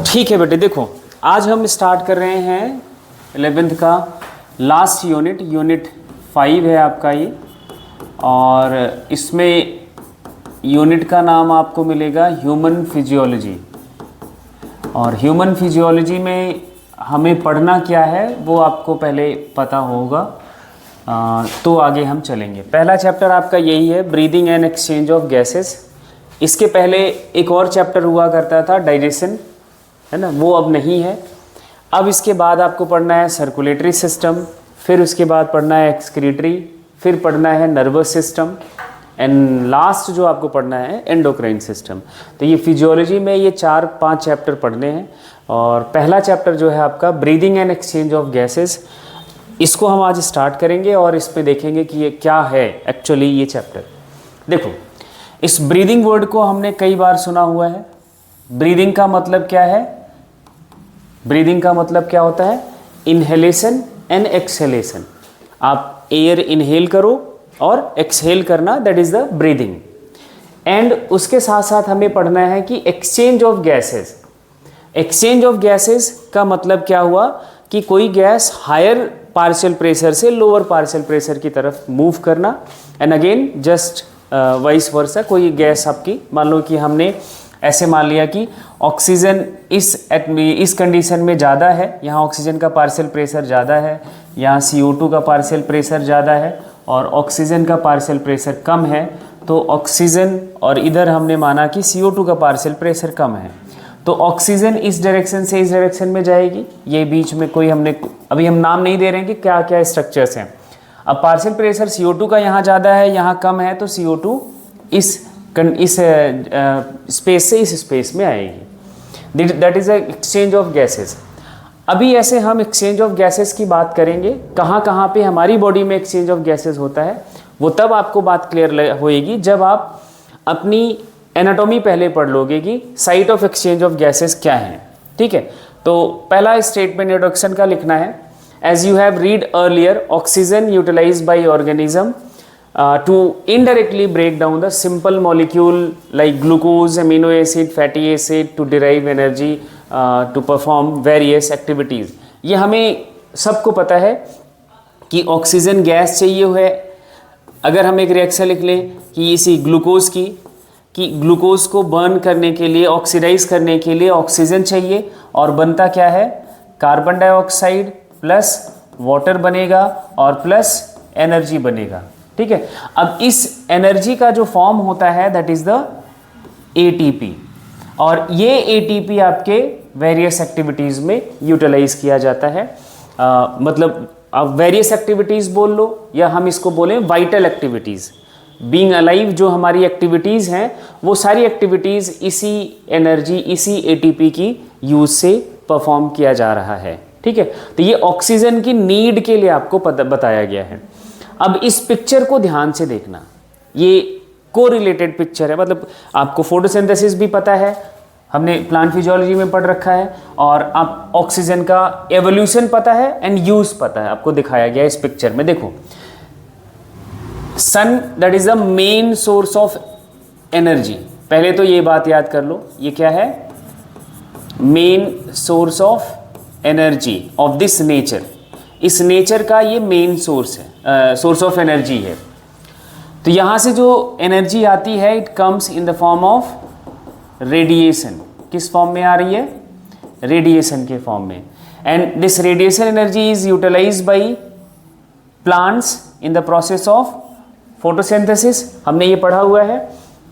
ठीक है बेटे, देखो आज हम स्टार्ट कर रहे हैं 11th का लास्ट यूनिट, यूनिट 5 है आपका ये। और इसमें यूनिट का नाम आपको मिलेगा ह्यूमन फिजियोलॉजी। और ह्यूमन फिजियोलॉजी में हमें पढ़ना क्या है वो आपको पहले पता होगा, तो आगे हम चलेंगे। पहला चैप्टर आपका यही है, breathing and exchange of gases. इसके पहले एक और चैप्टर हुआ करता था, डाइजेशन, है ना, वो अब नहीं है। अब इसके बाद आपको पढ़ना है सर्कुलेटरी सिस्टम, फिर उसके बाद पढ़ना है एक्सक्रीटरी, फिर पढ़ना है नर्वस सिस्टम, एंड लास्ट जो आपको पढ़ना है एंडोक्राइन सिस्टम। तो ये फिजियोलॉजी में ये 4-5 चैप्टर पढ़ने हैं। और पहला चैप्टर जो है आपका breathing and exchange of gases, इसको हम आज स्टार्ट करेंगे और इसमें देखेंगे कि ये क्या है एक्चुअली ये चैप्टर। देखो, इस ब्रीदिंग वर्ड को हमने कई बार सुना हुआ है। ब्रीदिंग का मतलब क्या है? ब्रीदिंग का मतलब क्या होता है? Inhalation and exhalation. आप एयर इनहेल करो और एक्सहेल करना, that is the breathing. And उसके साथ साथ हमें पढ़ना है कि exchange of gases. Exchange of gases का मतलब क्या हुआ कि कोई गैस हायर पार्शियल प्रेशर से लोअर पार्शियल प्रेशर की तरफ मूव करना, and again just vice versa. कोई गैस आपकी, मान लो कि हमने ऐसे मान लिया कि ऑक्सीजन इस कंडीशन में ज़्यादा है, यहाँ ऑक्सीजन का पार्शियल प्रेशर ज़्यादा है, यहाँ CO2 का पार्शियल प्रेशर ज़्यादा है और ऑक्सीजन का पार्शियल प्रेशर कम है। तो ऑक्सीजन, और इधर हमने माना कि CO2 का पार्शियल प्रेशर कम है, तो ऑक्सीजन इस डायरेक्शन से इस डायरेक्शन में जाएगी। ये बीच में कोई हमने, अभी हम नाम नहीं दे रहे हैं कि क्या क्या स्ट्रक्चर्स हैं। अब पार्शियल प्रेशर CO2 का यहाँ ज़्यादा है, यहाँ कम है, तो CO2 इस स्पेस से इस स्पेस में आएगी। That is a exchange of gases. अभी ऐसे हम एक्सचेंज ऑफ गैसेस की बात करेंगे, कहाँ कहाँ पे हमारी बॉडी में एक्सचेंज ऑफ गैसेस होता है, वो तब आपको बात क्लियर होएगी जब आप अपनी एनाटॉमी पहले पढ़ लोगे कि site of exchange of gases क्या है। ठीक है, तो पहला स्टेटमेंट इंट्रोडक्शन का लिखना है, as you have read earlier, oxygen utilized by organism to indirectly break down the simple molecule like glucose, amino acid, fatty acid to derive energy to perform various activities। ये हमें सबको पता है कि oxygen gas चाहिए हुए। अगर हम एक रिएक्शन लिख लें कि इसी ग्लूकोज की, कि ग्लूकोज को बर्न करने के लिए, ऑक्सीडाइज करने के लिए ऑक्सीजन चाहिए, और बनता क्या है? कार्बन डाइऑक्साइड प्लस वाटर बनेगा और प्लस एनर्जी बनेगा। ठीक है, अब इस एनर्जी का जो फॉर्म होता है दैट इज द ATP, और ये ATP आपके वेरियस एक्टिविटीज़ में यूटिलाइज किया जाता है। मतलब आप वेरियस एक्टिविटीज़ बोल लो, या हम इसको बोलें वाइटल एक्टिविटीज़। बीइंग अलाइव जो हमारी एक्टिविटीज़ हैं, वो सारी एक्टिविटीज़ इसी एनर्जी, इसी ATP की यूज से परफॉर्म किया जा रहा है। ठीक है, तो ये ऑक्सीजन की नीड के लिए आपको बताया गया है। अब इस पिक्चर को ध्यान से देखना, ये कोरिलेटेड पिक्चर है। मतलब आपको फोटोसिंथेसिस भी पता है, हमने प्लांट फिजियोलॉजी में पढ़ रखा है, और आप ऑक्सीजन का एवोल्यूशन पता है एंड यूज पता है, आपको दिखाया गया है इस पिक्चर में। देखो, sun that is the main source of energy. पहले तो ये बात याद कर लो, ये क्या है? Main source of energy of this nature. इस नेचर का ये मेन सोर्स है, सोर्स ऑफ एनर्जी है। तो यहाँ से जो एनर्जी आती है, it comes in the form of radiation. किस फॉर्म में आ रही है? रेडिएशन के फॉर्म में। And this radiation energy is utilized by plants in the process of photosynthesis. हमने ये पढ़ा हुआ है।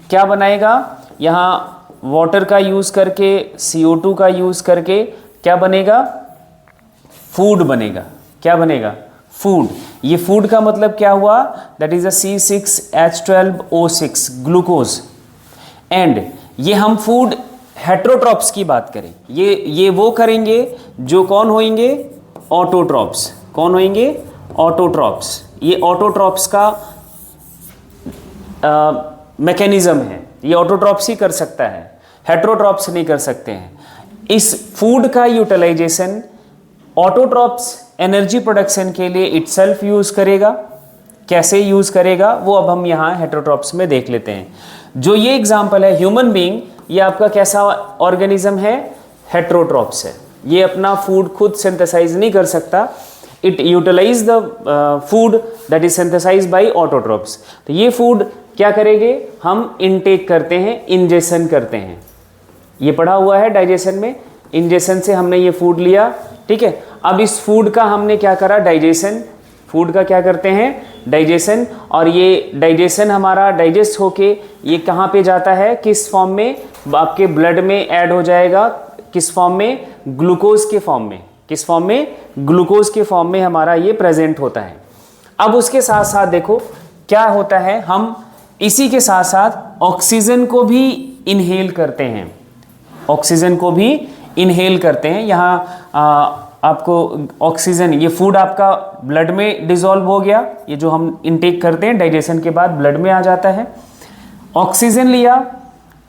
क्या बनाएगा? यहाँ वाटर का यूज़ करके, CO2 का यूज़ करके क्या बनेगा? फूड बनेगा। क्या बनेगा? फूड। ये फूड का मतलब क्या हुआ? That is a C6H12O6 glucose. And ये हम फूड हेट्रोट्रॉप्स की बात करें, ये वो करेंगे जो कौन होंगे? ऑटोट्रॉप्स। कौन होंगे? ऑटोट्रॉप्स। ये ऑटोट्रॉप्स का मैकेनिज्म है, ये ऑटोट्रॉप्स ही कर सकता है, हेट्रोट्रॉप्स नहीं कर सकते हैं। इस फूड का यूटिलाइजेशन ऑटोट्रॉप्स एनर्जी प्रोडक्शन के लिए इटसेल्फ यूज करेगा। कैसे यूज करेगा वो अब हम यहाँ हेट्रोट्रॉप्स में देख लेते हैं। जो ये एग्जांपल है ह्यूमन बीइंग, ये आपका कैसा ऑर्गेनिज्म है? हेट्रोट्रॉप्स है, ये अपना फूड खुद सिंथेसाइज नहीं कर सकता, it utilize the food that is synthesize by autotrophs. तो ये फूड क्या करेंगे, हम इनटेक करते हैं, इंजेशन करते हैं, ये पढ़ा हुआ है डाइजेशन में, इंजेशन से हमने ये फूड लिया, ठीक है। अब इस फूड का हमने क्या करा, डाइजेशन, फूड का क्या करते हैं, डाइजेशन, और ये डाइजेशन हमारा डाइजेस्ट होके ये कहाँ पे जाता है, किस फॉर्म में, आपके ब्लड में ऐड हो जाएगा, किस फॉर्म में, ग्लूकोज के फॉर्म में, किस फॉर्म में, ग्लूकोज के फॉर्म में हमारा ये प्रेजेंट होता है। अब उसके साथ साथ देखो क्या होता है, हम इसी के साथ साथ ऑक्सीजन को भी इनहेल करते हैं, ऑक्सीजन को भी इनहेल करते हैं। यहाँ आपको ऑक्सीजन, ये फूड आपका ब्लड में डिसॉल्व हो गया, ये जो हम इनटेक करते हैं डाइजेशन के बाद ब्लड में आ जाता है, ऑक्सीजन लिया,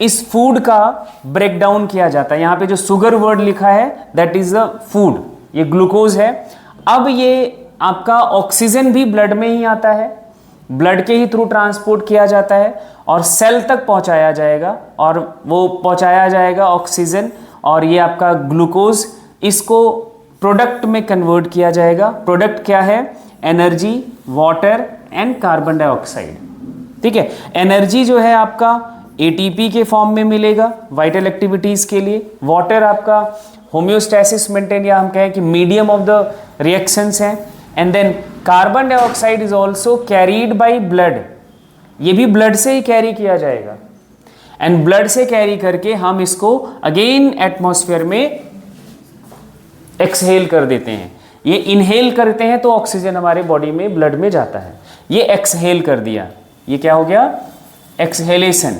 इस फूड का ब्रेक डाउन किया जाता है। यहाँ पे जो शुगर वर्ड लिखा है दैट इज द फूड, ये ग्लूकोज है। अब ये आपका ऑक्सीजन भी ब्लड में ही आता है, ब्लड के ही थ्रू ट्रांसपोर्ट किया जाता है और सेल तक पहुंचाया जाएगा, और वो पहुंचाया जाएगा ऑक्सीजन, और ये आपका ग्लूकोज, इसको प्रोडक्ट में कन्वर्ट किया जाएगा। प्रोडक्ट क्या है, energy, water and carbon dioxide, ठीक है। एनर्जी जो है आपका एटीपी के फॉर्म में मिलेगा वाइटल एक्टिविटीज के लिए, वाटर आपका होम्योस्टैसिस मेंटेन, या हम कहें कि मीडियम ऑफ द रिएक्शंस हैं, and then carbon dioxide is also carried by blood, ये भी ब्लड से ही कैरी किया जाएगा, एंड ब्लड से कैरी करके हम इसको अगेन एटमॉस्फेयर में एक्सहेल कर देते हैं। ये इनहेल करते हैं तो ऑक्सीजन हमारे बॉडी में ब्लड में जाता है, ये एक्सहेल कर दिया, ये क्या हो गया, एक्सहेलेशन।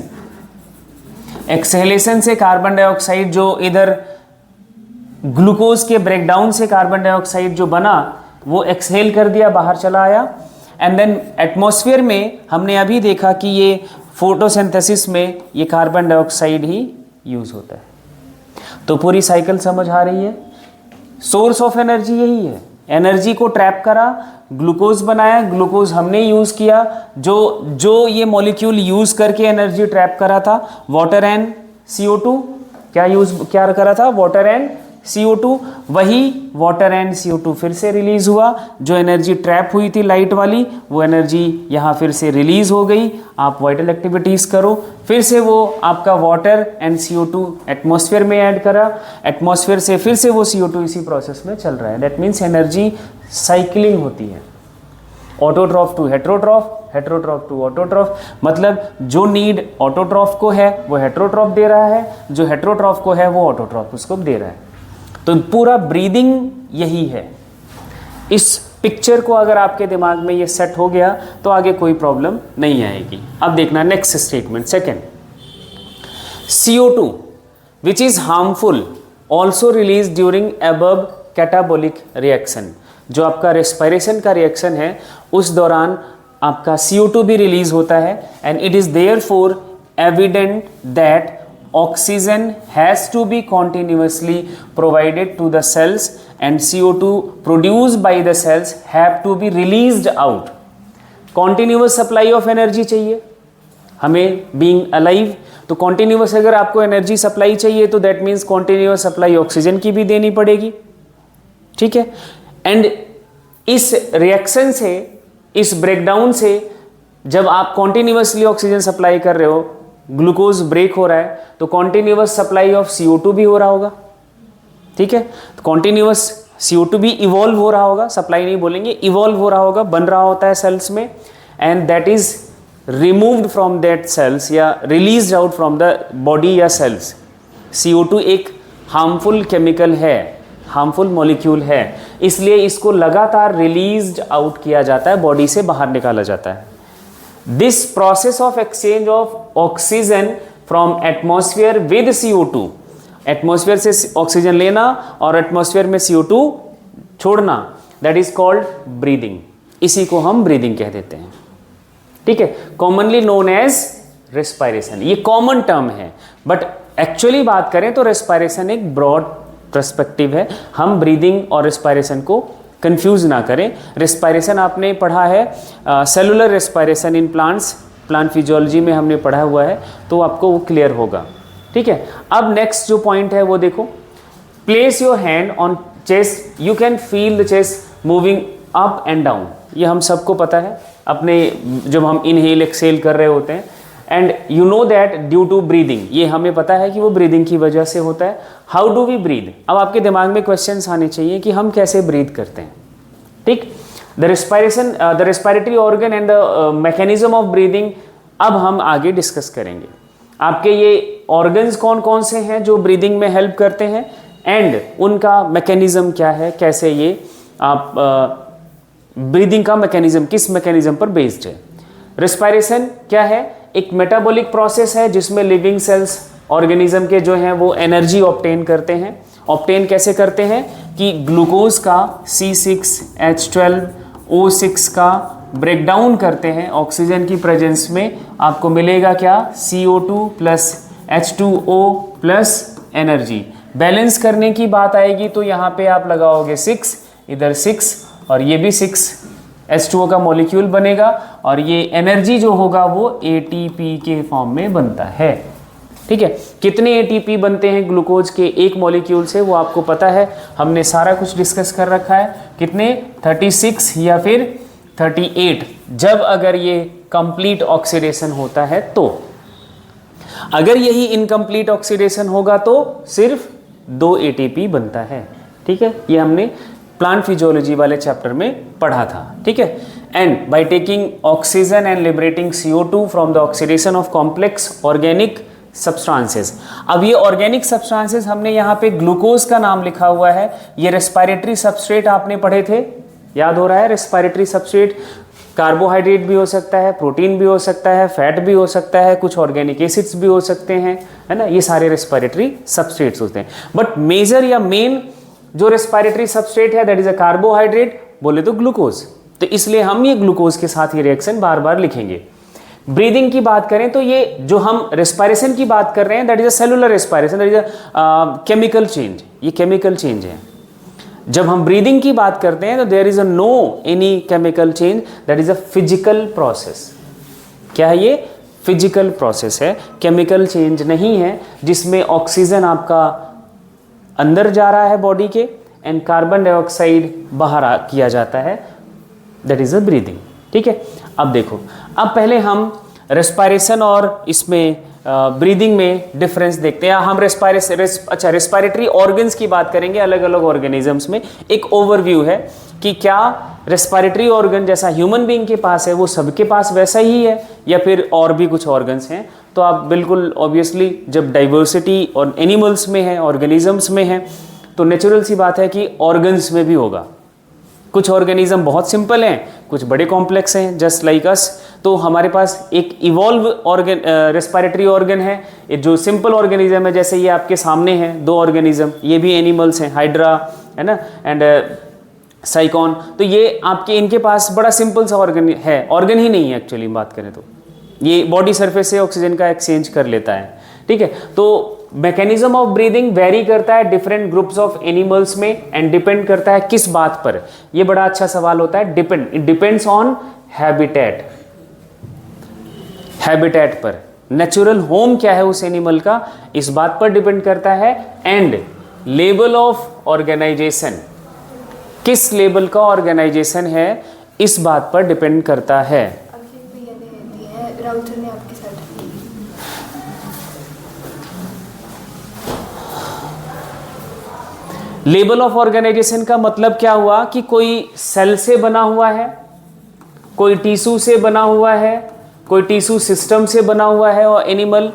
एक्सहेलेशन से कार्बन डाइऑक्साइड जो इधर ग्लूकोज के ब्रेकडाउन से कार्बन डाइऑक्साइड जो बना वो एक्सहेल कर दिया, बाहर चला आया, एंड देन एटमॉस्फेयर में हमने अभी देखा कि ये फोटोसिंथेसिस में ये कार्बन डाइऑक्साइड ही यूज होता है। तो पूरी साइकिल समझ आ रही है, सोर्स ऑफ एनर्जी यही है, एनर्जी को ट्रैप करा, ग्लूकोज बनाया, ग्लूकोज हमने यूज किया, जो ये मॉलिक्यूल यूज करके एनर्जी ट्रैप करा था, वाटर एंड CO2, क्या करा था, वाटर एंड CO2, वही वाटर एंड CO2 फिर से रिलीज हुआ, जो एनर्जी ट्रैप हुई थी लाइट वाली, वो एनर्जी यहाँ फिर से रिलीज हो गई। आप वाइटल एक्टिविटीज करो, फिर से वो आपका वाटर एंड CO2 एटमॉस्फेयर में ऐड करा, एटमॉस्फेयर से फिर से वो CO2 इसी प्रोसेस में चल रहा है। दैट मीन्स एनर्जी साइकिलिंग होती है, autotroph to heterotroph, heterotroph to autotroph, मतलब जो नीड ऑटोट्रॉफ को है वो हेट्रोट्रॉफ दे रहा है, जो हेट्रोट्रॉफ को है वो ऑटोट्रॉफ उसको दे रहा है। तो पूरा ब्रीदिंग यही है। इस पिक्चर को अगर आपके दिमाग में ये सेट हो गया तो आगे कोई प्रॉब्लम नहीं आएगी। अब देखना next statement, second, CO2 which is harmful also release during above catabolic reaction, जो आपका रेस्पिरेशन का रिएक्शन है उस दौरान आपका CO2 भी रिलीज होता है, and it is therefore evident that oxygen has to be continuously provided to the cells and CO2 produced by the cells have to be released out. Continuous supply of energy चाहिए हमें being alive, तो continuous अगर आपको energy supply चाहिए तो that means continuous supply oxygen की भी देनी पड़ेगी, ठीक है। and इस reaction से, इस breakdown से जब आप continuously oxygen supply कर रहे हो, ग्लूकोज ब्रेक हो रहा है, तो कॉन्टिन्यूअस सप्लाई ऑफ CO2 भी हो रहा होगा, ठीक है। तो कॉन्टिन्यूअस CO2 भी इवॉल्व हो रहा होगा, सप्लाई नहीं बोलेंगे, इवॉल्व हो रहा होगा, बन रहा होता है सेल्स में, and that is removed from that cells या release out from the body या सेल्स। CO2 एक हार्मफुल केमिकल है, हार्मफुल मॉलिक्यूल है, इसलिए इसको लगातार रिलीज आउट किया जाता है, बॉडी से बाहर निकाला जाता है। This process of exchange of oxygen from atmosphere with CO2, atmosphere से ऑक्सीजन लेना और एटमॉस्फेयर में CO2 छोड़ना, दैट इज कॉल्ड ब्रीदिंग। इसी को हम ब्रीदिंग कह देते हैं, ठीक है, कॉमनली नोन एज रेस्पिरेशन। ये कॉमन टर्म है, बट एक्चुअली बात करें तो रेस्पिरेशन एक ब्रॉड पर्सपेक्टिव है। हम ब्रीदिंग और रेस्पिरेशन को कंफ्यूज ना करें। रेस्पिरेशन आपने पढ़ा है cellular respiration in plants, plant physiology में हमने पढ़ा हुआ है, तो आपको वो क्लियर होगा, ठीक है। अब नेक्स्ट जो पॉइंट है वो देखो, place your hand on chest, you can feel the chest moving up and down. ये हम सबको पता है अपने, जब हम इनहेल एक्सेल कर रहे होते हैं। And you know that due to breathing, ये हमें पता है कि वो ब्रीदिंग की वजह से होता है। How do we breathe? अब आपके दिमाग में क्वेश्चंस आने चाहिए कि हम कैसे ब्रीद करते हैं। ठीक, the respiratory organ and the mechanism of breathing अब हम आगे डिस्कस करेंगे। आपके ये ऑर्गन्स कौन कौन से हैं जो ब्रीदिंग में हेल्प करते हैं, एंड उनका मैकेनिज्म क्या है, कैसे ये आप ब्रीदिंग का मैकेनिज्म किस मैकेनिज्म पर बेस्ड है। रेस्पिरेशन क्या है? एक मेटाबॉलिक प्रोसेस है जिसमें लिविंग सेल्स ऑर्गेनिज्म के जो हैं वो एनर्जी ऑब्टेन करते हैं। ऑब्टेन कैसे करते हैं कि ग्लूकोज का C6H12O6 का ब्रेकडाउन करते हैं ऑक्सीजन की प्रेजेंस में, आपको मिलेगा क्या? CO2 plus H2O plus energy. Balance करने की बात आएगी तो यहाँ पे आप लगाओगे 6, इधर 6 और ये भी 6H2O का मॉलिक्यूल बनेगा, और ये एनर्जी जो होगा वो ATP के फॉर्म में बनता है। ठीक है, कितने ATP बनते हैं ग्लूकोज के एक मॉलिक्यूल से वो आपको पता है, हमने सारा कुछ डिस्कस कर रखा है। कितने? 36 या फिर 38, जब अगर ये कंप्लीट ऑक्सीडेशन होता है तो। अगर यही इनकम्प्लीट ऑक्सीडेशन होगा तो सिर्फ 2 ATP बनता है। ठीक है, ये हमने प्लांट फिजियोलॉजी वाले चैप्टर में पढ़ा था। ठीक है, and by taking oxygen and liberating CO2 from the oxidation of complex organic substances. अब ये ऑर्गेनिक सब्सटेंसेस हमने यहाँ पे ग्लूकोज का नाम लिखा हुआ है, ये रेस्पिरेटरी सबस्ट्रेट आपने पढ़े थे, याद हो रहा है? रेस्पिरेटरी सबस्ट्रेट कार्बोहाइड्रेट भी हो सकता है, प्रोटीन भी हो सकता है, फैट भी हो सकता है, कुछ ऑर्गेनिक एसिड्स भी हो सकते हैं, है ना? ये सारे रेस्पिरेटरी सबस्ट्रेट्स होते हैं। बट मेजर या मेन जो रेस्पिरेटरी सबस्ट्रेट है दैट इज अ कार्बोहाइड्रेट, बोले तो ग्लूकोज। तो इसलिए हम ये ग्लूकोज के साथ ये रिएक्शन बार बार लिखेंगे। ब्रीदिंग की बात करें तो ये जो हम रेस्पिरेशन की बात कर रहे हैं that is a cellular respiration, that is a chemical change, ये केमिकल चेंज है। जब हम ब्रीदिंग की बात करते हैं तो there is a no any chemical change, that is a physical process. क्या है ये? फिजिकल प्रोसेस है, केमिकल चेंज नहीं है, जिसमें ऑक्सीजन आपका अंदर जा रहा है बॉडी के एंड कार्बन डाइऑक्साइड बाहर किया जाता है, दैट इज अ ब्रीदिंग। ठीक है, अब देखो, अब पहले हम रेस्पिरेशन और इसमें ब्रीदिंग में डिफरेंस देखते हैं। हम रेस्पिरेटरी ऑर्गन्स की बात करेंगे अलग अलग ऑर्गेनिजम्स में। एक ओवरव्यू है कि क्या रेस्पिरेटरी ऑर्गन जैसा ह्यूमन बीइंग के पास है वो सबके पास वैसा ही है या फिर और भी कुछ ऑर्गन्स हैं। तो आप बिल्कुल ऑब्वियसली जब डाइवर्सिटी और एनिमल्स में है, ऑर्गेनिजम्स में है, तो नेचुरल सी बात है कि ऑर्गन्स में भी होगा। कुछ ऑर्गेनिज्म बहुत सिंपल हैं, कुछ बड़े कॉम्प्लेक्स हैं, जस्ट लाइक अस। तो हमारे पास एक इवॉल्व ऑर्गन रेस्पिरेटरी ऑर्गन है, जो सिंपल ऑर्गेनिज्म है, जैसे ये आपके सामने हैं 2 ऑर्गेनिज्म, ये भी एनिमल्स हैं, हाइड्रा है ना एंड साइकॉन। तो ये आपके इनके पास बड़ा सिंपल सा ऑर्गन है, ऑर्गन ही नहीं है एक्चुअली बात करें तो, ये बॉडी सरफेस से ऑक्सीजन का एक्सचेंज कर लेता है। ठीक है, तो मैकेनिज्म ऑफ ब्रीदिंग वेरी करता है डिफरेंट ग्रुप्स ऑफ एनिमल्स में एंड डिपेंड करता है किस बात पर। ये बड़ा अच्छा सवाल होता है, it depends on habitat, habitat पर, नेचुरल होम क्या है उस एनिमल का, इस बात पर डिपेंड करता है। एंड लेवल ऑफ ऑर्गेनाइजेशन, किस लेवल का ऑर्गेनाइजेशन है, इस बात पर डिपेंड करता है। राउटर ने आपके साथ लेवल ऑफ ऑर्गेनाइजेशन का मतलब क्या हुआ कि कोई सेल से बना हुआ है, कोई टिश्यू से बना हुआ है, कोई टिश्यू सिस्टम से बना हुआ है और एनिमल,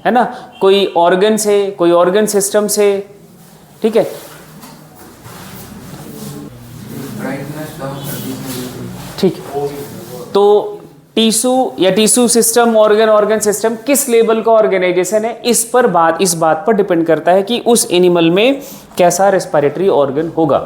है ना, कोई ऑर्गन से, कोई ऑर्गन सिस्टम से। ठीक है, ठीक, तो टिश्यू या टिश्यू सिस्टम, ऑर्गन सिस्टम किस लेवल का ऑर्गेनाइजेशन है, इस बात पर डिपेंड करता है कि उस एनिमल में कैसा रेस्पिरेटरी ऑर्गन होगा।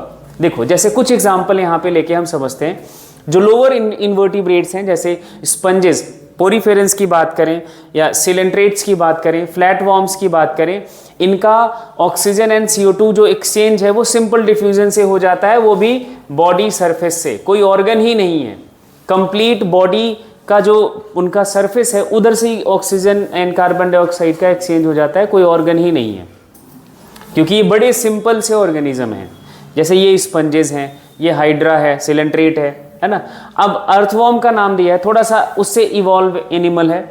देखो, जैसे कुछ एग्जांपल यहाँ पे लेके हम समझते हैं। जो लोअर इन्वर्टिब्रेट्स हैं, जैसे स्पंजेस, पोरीफेरेंस की बात करें या सिलेंट्रेट्स की बात करें, फ्लैटवॉर्म्स की बात करें, इनका ऑक्सीजन एंड CO2 जो एक्सचेंज है वो सिंपल डिफ्यूजन से हो जाता है, वो भी बॉडी सरफेस से, कोई ऑर्गन ही नहीं है। कंप्लीट बॉडी का जो उनका सरफेस है उधर से ही ऑक्सीजन एंड कार्बन डाइऑक्साइड का एक्सचेंज हो जाता है, कोई ऑर्गन ही नहीं है। क्योंकि ये बड़े सिंपल से ऑर्गेनिज्म हैं। जैसे ये स्पंजेस हैं, ये हाइड्रा है, सिलेंट्रेट है ना। अब अर्थवॉर्म का नाम दिया है, थोड़ा सा उससे इवॉल्व एनिमल है।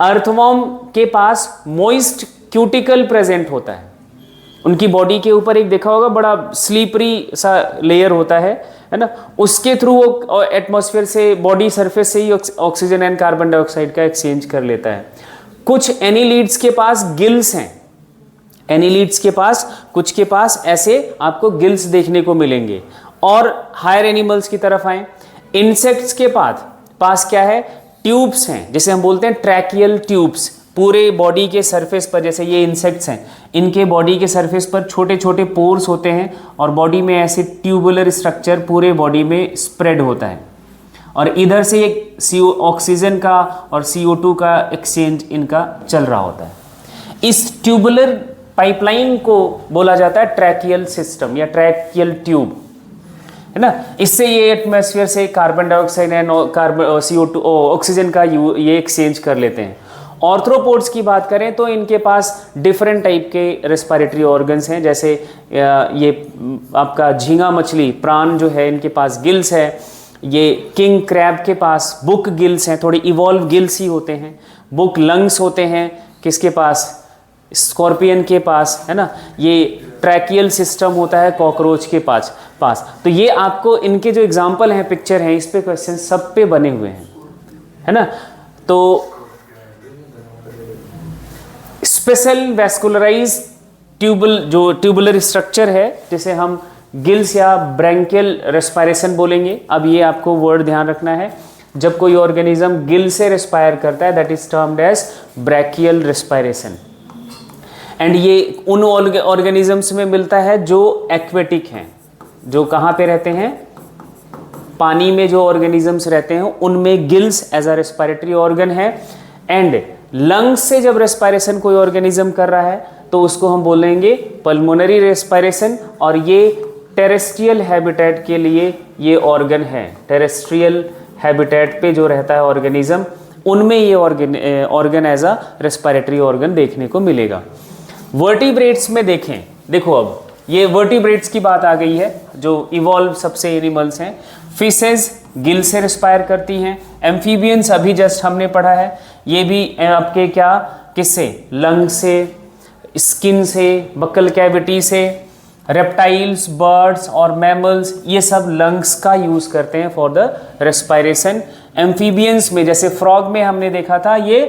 अर्थवॉर्म के पास मोइस्ट क्यूटिकल प्रेजेंट होता है। उनकी बॉडी के ऊपर एक देखा होगा बड़ा स्लीपरी सा लेयर होता है ना, उसके थ्रू वो एटमॉस्फेयर से, बॉडी सरफेस से ही ऑक्सीजन एंड कार्बन डाइऑक्साइड का एक्सचेंज कर लेता है। कुछ एनिलीड्स के पास गिल्स हैं, एनिलीड्स के पास, कुछ के पास ऐसे आपको गिल्स देखने को मिलेंगे। और हायर एनिमल्स की तरफ आए, इंसेक्ट्स के पास क्या है, ट्यूब्स हैं, जैसे हम बोलते हैं ट्रैकियल ट्यूब्स। पूरे बॉडी के सरफेस पर, जैसे ये इंसेक्ट्स हैं, इनके बॉडी के सरफेस पर छोटे छोटे पोर्स होते हैं और बॉडी में ऐसे ट्यूबुलर स्ट्रक्चर पूरे बॉडी में स्प्रेड होता है। और इधर से एक ऑक्सीजन का और CO2 का एक्सचेंज इनका चल रहा होता है। इस ट्यूबुलर पाइपलाइन को बोला जाता है ट्रैकियल सिस्टम या ट्रैकियल ट्यूब, है ना। इससे ये एटमॉस्फेयर से carbon dioxide and CO2 oxygen का ये एक्सचेंज कर लेते हैं। ऑर्थ्रोपोड्स की बात करें तो इनके पास डिफरेंट टाइप के रेस्पिरेटरी ऑर्गन्स हैं, जैसे ये आपका झींगा मछली, प्राण जो है, इनके पास गिल्स है। ये किंग क्रैब के पास बुक गिल्स हैं, थोड़े इवॉल्व गिल्स ही होते हैं। बुक लंग्स होते हैं किसके पास, स्कॉर्पियन के पास, है ना। ये ट्रैकियल सिस्टम होता है कॉकरोच के पास। तो ये आपको इनके जो एग्जाम्पल हैं, पिक्चर हैं, इस पे क्वेश्चन सब पे बने हुए हैं, है ना। तो स्पेशल वैस्कुलराइज ट्यूबुलर स्ट्रक्चर है, जिसे हम गिल्स या ब्रैंकियल रेस्पिरेशन बोलेंगे। अब ये आपको वर्ड ध्यान रखना है, जब कोई ऑर्गेनिज्म गिल से रेस्पायर करता है that is termed as branchial respiration. And ये उन ऑर्गेनिजम्स में मिलता है जो एक्वेटिक हैं, जो कहाँ पे रहते हैं, पानी में जो ऑर्गेनिजम्स रहते हैं उनमें gills as a respiratory organ है। एंड लंग्स से जब रेस्पिरेशन कोई ऑर्गेनिज्म कर रहा है तो उसको हम बोलेंगे पल्मोनरी रेस्पिरेशन। और ये टेरेस्ट्रियल हैबिटेट के लिए ये ऑर्गन है। टेरेस्ट्रियल हैबिटेट पे जो रहता है ऑर्गेनिज्म, उनमें ये organ as a respiratory organ देखने को मिलेगा। वर्टिब्रेट्स में देखें, देखो अब ये वर्टिब्रेट्स की बात आ गई है, जो इवॉल्व सबसे एनिमल्स हैं। फिशेज गिल से रेस्पायर करती हैं। एम्फीबियंस अभी जस्ट हमने पढ़ा है, ये भी आपके क्या, किससे, लंग से, स्किन से, बकल कैविटी से। रेप्टाइल्स, बर्ड्स और मैमल्स ये सब लंग्स का यूज करते हैं फॉर द रेस्पायरेशन। एम्फीबियंस में जैसे फ्रॉग में हमने देखा था, ये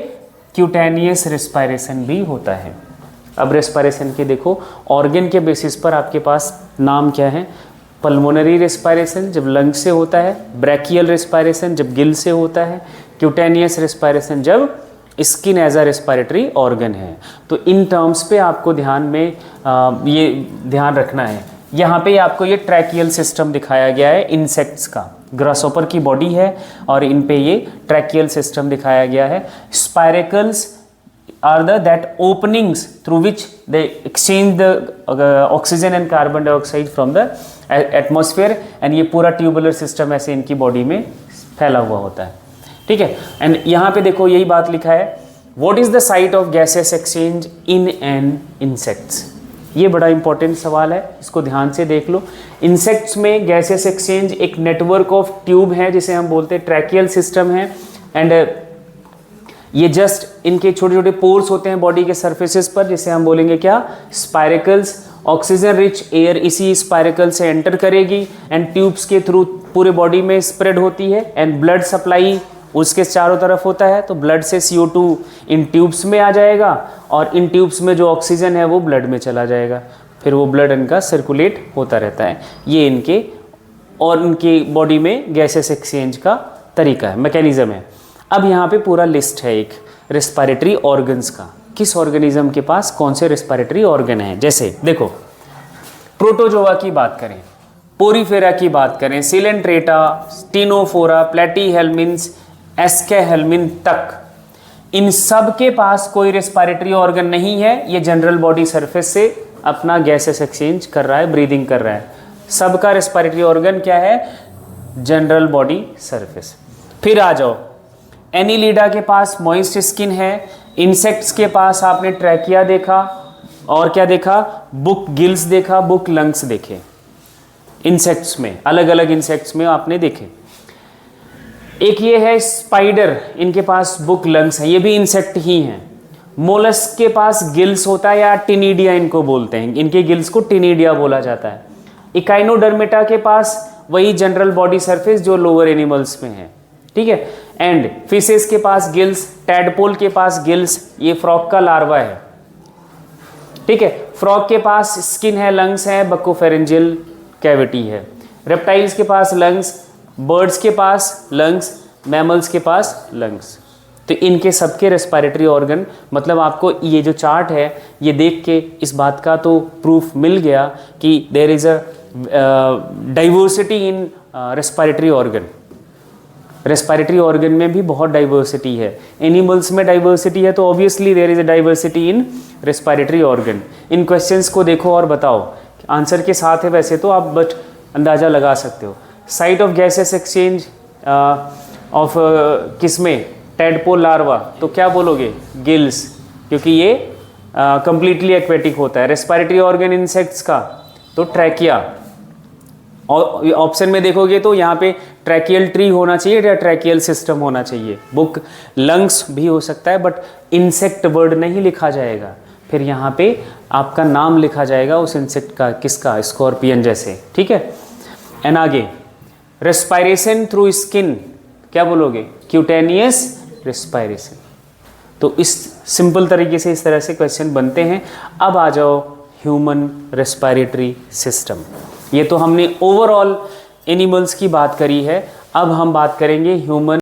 क्यूटेनियस रेस्पायरेशन भी होता है। अब रेस्पायरेशन के देखो ऑर्गन के बेसिस पर आपके पास नाम क्या है, पल्मोनरी रेस्पायरेशन जब लंग से होता है, ब्रैकियल रेस्पायरेशन जब गिल से होता है, क्यूटेनियस रेस्पायरेशन जब skin as a respiratory organ है। तो इन टर्म्स पे आपको ध्यान में ये ध्यान रखना है। यहाँ पे आपको ये ट्रैकियल सिस्टम दिखाया गया है इंसेक्ट्स का, ग्रासहोपर की बॉडी है और इन पे ये ट्रैकियल सिस्टम दिखाया गया है। Spiracles are that openings through which they exchange the oxygen and carbon dioxide from the atmosphere, and ये पूरा ट्यूबुलर सिस्टम ऐसे इनकी बॉडी में फैला हुआ होता है, ठीक है। एंड यहाँ पे देखो यही बात लिखा है, what is the site of gases exchange in an insects. ये बड़ा इंपॉर्टेंट सवाल है, इसको ध्यान से देख लो। इंसेक्ट्स में गैसेस एक्सचेंज एक नेटवर्क ऑफ ट्यूब है जिसे हम बोलते हैं ट्रैकियल सिस्टम है। एंड ये जस्ट इनके छोटे छोटे पोर्स होते हैं बॉडी के सरफेसेस पर, जिसे हम बोलेंगे क्या, स्पाइरेकल्स। ऑक्सीजन रिच एयर इसी स्पाइरेकल से एंटर करेगी एंड ट्यूब्स के थ्रू पूरे बॉडी में स्प्रेड होती है। एंड ब्लड सप्लाई उसके चारों तरफ होता है, तो ब्लड से CO2 इन ट्यूब्स में आ जाएगा और इन ट्यूब्स में जो ऑक्सीजन है वो ब्लड में चला जाएगा, फिर वो ब्लड इनका सर्कुलेट होता रहता है। ये इनके और इनकी बॉडी में गैसेस एक्सचेंज का तरीका है, मैकेनिज्म है। अब यहाँ पे पूरा लिस्ट है एक रेस्पिरेटरी ऑर्गन्स का, किस ऑर्गेनिज्म के पास कौन से रेस्पिरेटरी ऑर्गन है। जैसे देखो प्रोटोजोआ की बात करें, पोरीफेरा की बात करें, सिलेंट्रेटा, स्टीनोफोरा, प्लेटीहेल्मिन्स, एस्केहेल्मिन तक, इन सब के पास कोई रेस्पिरेटरी ऑर्गन नहीं है। ये जनरल बॉडी सरफेस से अपना गैसेस एक्सचेंज कर रहा है, ब्रीदिंग कर रहा है। सबका रेस्पिरेटरी ऑर्गन क्या है, जनरल बॉडी सरफेस। फिर आ जाओ, एनीलिडा के पास मॉइस्ट स्किन है। इंसेक्ट्स के पास आपने ट्रैकिया देखा, और क्या देखा, बुक गिल्स देखा, बुक लंग्स देखे इंसेक्ट्स में, अलग अलग इंसेक्ट्स में आपने देखे। एक ये है स्पाइडर, इनके पास बुक लंग्स हैं, ये भी इंसेक्ट ही हैं। मोलस्क के पास गिल्स होता है या टिनिडिया इनको बोलते हैं, इनके गिल्स को टिनिडिया बोला जाता है। इकाइनोडर्मेटा के पास वही जनरल बॉडी सरफेस जो लोअर एनिमल्स में है, ठीक है। एंड फिशेस के पास गिल्स, टैडपोल के पास गिल्स, ये फ्रॉग का लार्वा है, ठीक है। फ्रॉग के पास स्किन है, लंग्स है, बकोफेरेंजियल कैविटी है। रेप्टाइल्स के पास लंग्स, बर्ड्स के पास लंग्स, मैमल्स के पास लंग्स। तो इनके सबके रेस्पिरेटरी ऑर्गन, मतलब आपको ये जो चार्ट है ये देख के इस बात का तो प्रूफ मिल गया कि there is a diversity in respiratory organ. Respiratory organ में भी बहुत डाइवर्सिटी है। एनिमल्स में डाइवर्सिटी है तो obviously there is a diversity in respiratory organ. इन क्वेश्चंस को देखो और बताओ, आंसर के साथ है वैसे तो आप, बट अंदाज़ा लगा सकते हो। Site of gases exchange of किसमें, टैडपोल लार्वा, तो क्या बोलोगे, गिल्स, क्योंकि ये कंप्लीटली एक्वेटिक होता है। रेस्पिरेटरी ऑर्गन इंसेक्ट्स का तो ट्रैकिया, और ऑप्शन में देखोगे तो यहाँ पे ट्रैकियल ट्री होना चाहिए या ट्रैकियल सिस्टम होना चाहिए। बुक लंग्स भी हो सकता है बट इंसेक्ट वर्ड नहीं लिखा जाएगा, फिर यहाँ पे आपका नाम लिखा जाएगा उस इंसेक्ट का, किसका, स्कॉर्पियन जैसे, ठीक है। एंड आगे रेस्पायरेशन थ्रू स्किन, क्या बोलोगे, क्यूटेनियस रेस्पायरेशन। तो इस सिंपल तरीके से इस तरह से क्वेश्चन बनते हैं। अब आ जाओ ह्यूमन रेस्पिरेटरी सिस्टम। ये तो हमने ओवरऑल एनिमल्स की बात करी है, अब हम बात करेंगे ह्यूमन